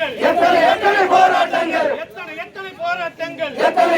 போராட்டங்கள் எத்தனை போராட்டங்கள் எத்தனை போராட்டங்கள்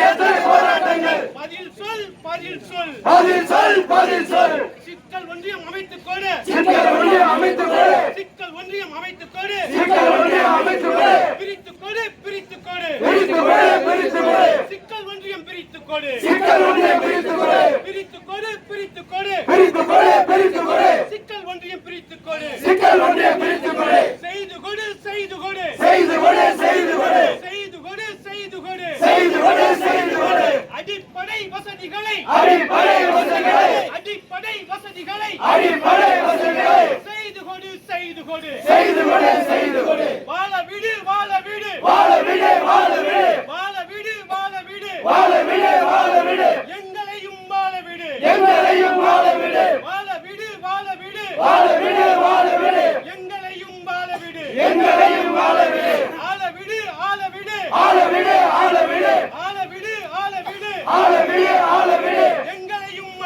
எத்தனை போராட்டங்கள் பதில் சொல் பதில் சொல் பதில் சொல் பதில் சொல் சிக்கல் ஒன்றியம் அமைத்துக் கொடு சிக்கல் ஒன்றியம் அமைத்துக் கொடு சிக்கல் ஒன்றியம் அமைத்துக் கொடு சிக்கல் ஒன்றியம் அமைத்துக் கொடு பிரித்துக் கொடு பிரித்துக் கொடு பிரித்துக் கொடு பிரித்துக் கொடு சிக்கல் ஒன்றியம் பிரித்துக் கொடு சிக்கல் ஒன்றியம் பிரித்துக் கொடு பிரித்துக் கொடு பிரித்துக் கொடு பிரித்துக் கொடு பிரித்துக் கொடு சிக்கல் ஒன்றியம் பிரித்துக் கொடு சிக்கல் ஒன்றியம் பிரித்துக் கொடு செய்து கொடு செய்து கொடு செய்து கொடு செய்து கொடு செய்து கொடு செய்து கொடு செய்து கொடு செய்து கொடு அடிப்படை வசதிகளை அடிப்படை வசதிகளை அடிப்படை வசதிகளை அடிப்படை வசதிகளை செய்து கொடு செய்து கொடு செய்து கொடு செய்து கொடு வாழ விடு வாழ விடு வாழ விடு வாழ விடு வாழ விடு வாழ விடு வாழ விடு வாழ விடு எங்களையும் வாழ விடு எங்களையும் வாழ விடு வாழ விடு வாழ விடு வாழ விடு வாழ விடு எங்களையும் வாழ விடு எங்களையும் வாழ விடு ஆள விடு ஆள விடு ஆள விடு ஆள விடு ஆள விடு ஆள விடு ஆள விடு ஆள விடு எங்களையும்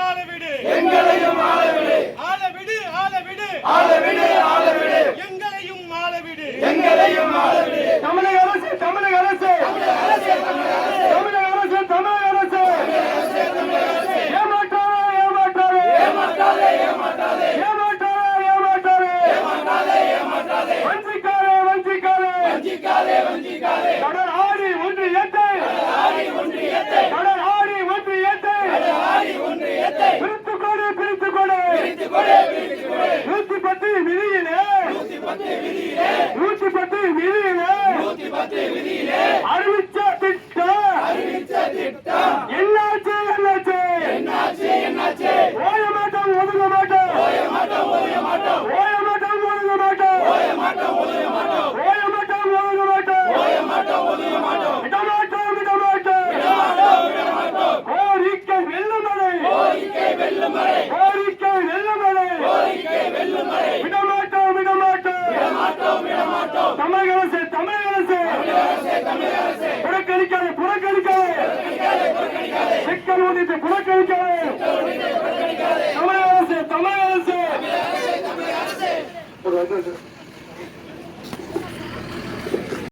ஆள விடு எங்களையும் ஆள விடு ஆள விடு ஆள விடு ஆள விடு ஆள விடு எங்களையும் ஆள விடு எங்களையும் ஆள விடு தமிழக அரசு தமிழக அரசு தமிழக அரசு தமிழக அரசு ஏமாற்றாதே ஏமாற்றாதே ஏமாற்றாதே ஏமாற்றாதே ஏமாற்றாதே ஏமாற்றாதே ஏமாற்றாதே ஏமாற்றாதே வஞ்சிக்காதே வஞ்சிக்காதே வஞ்சிக்காதே வஞ்சிக்காதே கடல் ஆடி ஒன்றியத்தை கடல் ஆடி ஒன்றியத்தை கடல் ஆடி ஒன்றியத்தை கடல் ஆடி ஒன்றியத்தை பிரித்துக் கொடு பிரித்துக் கொடு பிரித்துக் கொடு பிரித்துக் கொடு 110 விதியிலே 110 விதியிலே 110 விதியிலே 110 விதியிலே அறிவிச்ச திட்டம் என்னாச்சு என்னாச்சு என்னாச்சு என்னாச்சு ஓய மாட்டோம் ஒதுங்க மாட்டோம் ஓய மாட்டோம் ஒதுங்க மாட்டோம் ஓய மாட்டோம் ஒதுங்க மாட்டோம் ஓய மாட்டோம் ஒதுங்க மாட்டோம் ஓய மாட்டோம் ஒதுங்க மாட்டோம் ஓய மாட்டோம் ஒதுங்க மாட்டோம் விடமாட்டோம் விடமாட்டோம் விடமாட்டோம் விடமாட்டோம் கோரிக்கை வெல்லுமலை கோரிக்கை வெல்லுமலை கோரிக்கை வெல்லுமலை கோரிக்கை வெல்லுமலை விடமாட்டோம் விடமாட்டோம் விடமாட்டோம் விடமாட்டோம் தமிழக அரசு தமிழக அரசு தமிழக அரசு புறக்கணிக்காதே புறக்கணிக்காதே சிக்கல் ஒன்றியத்தை புறக்கணிக்காதே தமிழக அரசு தமிழக அரசு